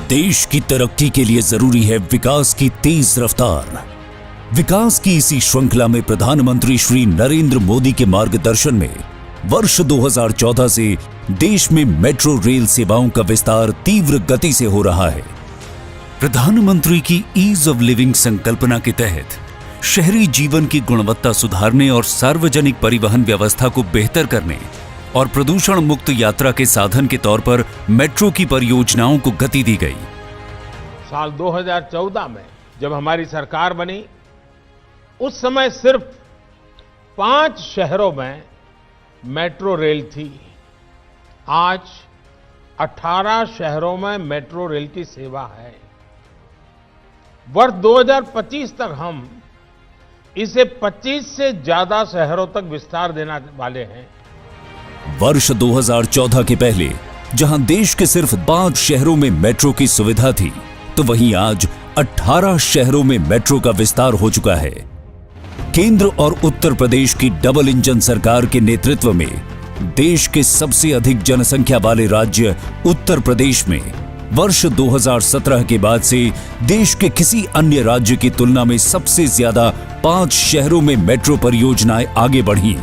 देश की तरक्की के लिए जरूरी है विकास की तेज रफ्तार। विकास की इसी श्रृंखला में प्रधानमंत्री श्री नरेंद्र मोदी के मार्गदर्शन में वर्ष 2014 से देश में मेट्रो रेल सेवाओं का विस्तार तीव्र गति से हो रहा है। प्रधानमंत्री की ईज ऑफ लिविंग संकल्पना के तहत शहरी जीवन की गुणवत्ता सुधारने और सार्वजनिक परिवहन व्यवस्था को बेहतर करने और प्रदूषण मुक्त यात्रा के साधन के तौर पर मेट्रो की परियोजनाओं को गति दी गई। साल 2014 में जब हमारी सरकार बनी, उस समय सिर्फ 5 शहरों में मेट्रो रेल थी। आज 18 शहरों में मेट्रो रेल की सेवा है। वर्ष 2025 तक हम इसे 25 से ज्यादा शहरों तक विस्तार देने वाले हैं। वर्ष 2014 के पहले जहां देश के सिर्फ 5 शहरों में मेट्रो की सुविधा थी, तो वहीं आज 18 शहरों में मेट्रो का विस्तार हो चुका है। केंद्र और उत्तर प्रदेश की डबल इंजन सरकार के नेतृत्व में देश के सबसे अधिक जनसंख्या वाले राज्य उत्तर प्रदेश में वर्ष 2017 के बाद से देश के किसी अन्य राज्य की तुलना में सबसे ज्यादा 5 शहरों में मेट्रो परियोजनाएं आगे बढ़ी।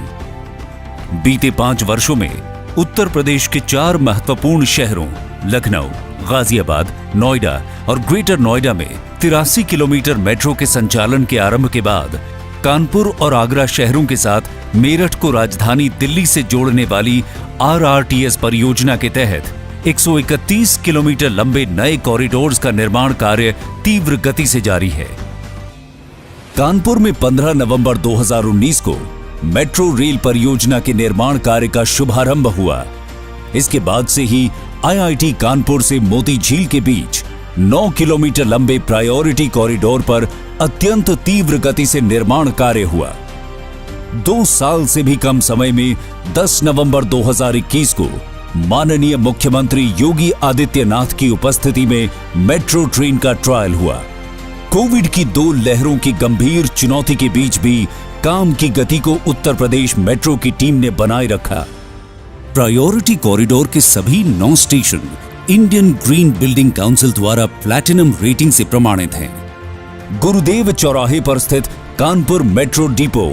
बीते 5 वर्षों में उत्तर प्रदेश के 4 महत्वपूर्ण शहरों लखनऊ, गाजियाबाद, नोएडा और ग्रेटर नोएडा में 83 किलोमीटर मेट्रो के संचालन के आरंभ के बाद कानपुर और आगरा शहरों के साथ मेरठ को राजधानी दिल्ली से जोड़ने वाली RRTS परियोजना के तहत 131 किलोमीटर लंबे नए कॉरिडोर्स का निर्माण कार्य तीव्र गति से जारी है। कानपुर में 15 नवंबर 2019 को मेट्रो रेल परियोजना के निर्माण कार्य का शुभारंभ हुआ। इसके बाद से ही IIT कानपुर से मोती झील के बीच 9 किलोमीटर लंबे प्रायोरिटी कॉरिडोर पर अत्यंत तीव्र गति से निर्माण कार्य हुआ। 2 साल से भी कम समय में 10 नवंबर 2021 को माननीय मुख्यमंत्री योगी आदित्यनाथ की उपस्थिति में मेट्रो ट्रेन का ट्रायल हुआ। कोविड की 2 लहरों की गंभीर चुनौती के बीच भी काम की गति को उत्तर प्रदेश मेट्रो की टीम ने बनाए रखा। प्रायोरिटी कॉरिडोर के सभी 9 station Indian green building council द्वारा प्लैटिनम रेटिंग से प्रमाणित हैं। गुरुदेव चौराहे पर स्थित कानपुर मेट्रो डिपो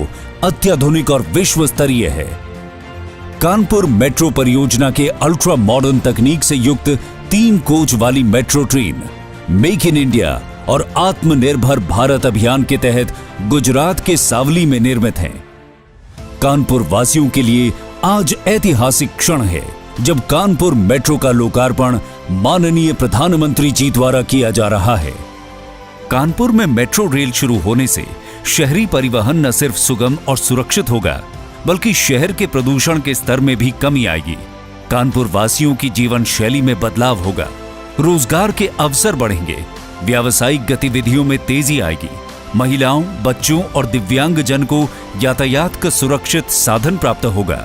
अत्याधुनिक और विश्व स्तरीय है। कानपुर मेट्रो परियोजना के अल्ट्रा मॉडर्न तकनीक से युक्त 3 कोच वाली metro train make in India और आत्मनिर्भर भारत अभियान के तहत गुजरात के सावली में निर्मित है। कानपुर वासियों के लिए आज ऐतिहासिक क्षण है जब कानपुर मेट्रो का लोकार्पण माननीय प्रधानमंत्री जी द्वारा किया जा रहा है। कानपुर में मेट्रो रेल शुरू होने से शहरी परिवहन न सिर्फ सुगम और सुरक्षित होगा, बल्कि शहर के प्रदूषण के स्तर में भी कमी आएगी। कानपुर वासियों की जीवन शैली में बदलाव होगा, रोजगार के अवसर बढ़ेंगे, व्यावसायिक गतिविधियों में तेजी आएगी, महिलाओं, बच्चों और दिव्यांगजन को यातायात का सुरक्षित साधन प्राप्त होगा।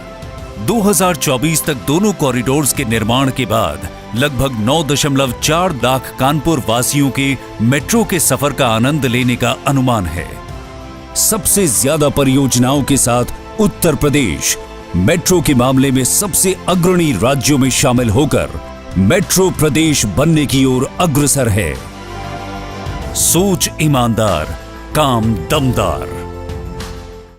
2024 तक दोनों कॉरिडोर्स के निर्माण के बाद लगभग 9.4 लाख कानपुर वासियों के मेट्रो के सफर का आनंद लेने का अनुमान है। सबसे ज्यादा परियोजनाओं के साथ उत्तर प्रदेश मेट्रो के मामले में सबसे अग्रणी राज्यों में शामिल होकर मेट्रो प्रदेश बनने की ओर अग्रसर है। सोच ईमानदार, काम दमदार।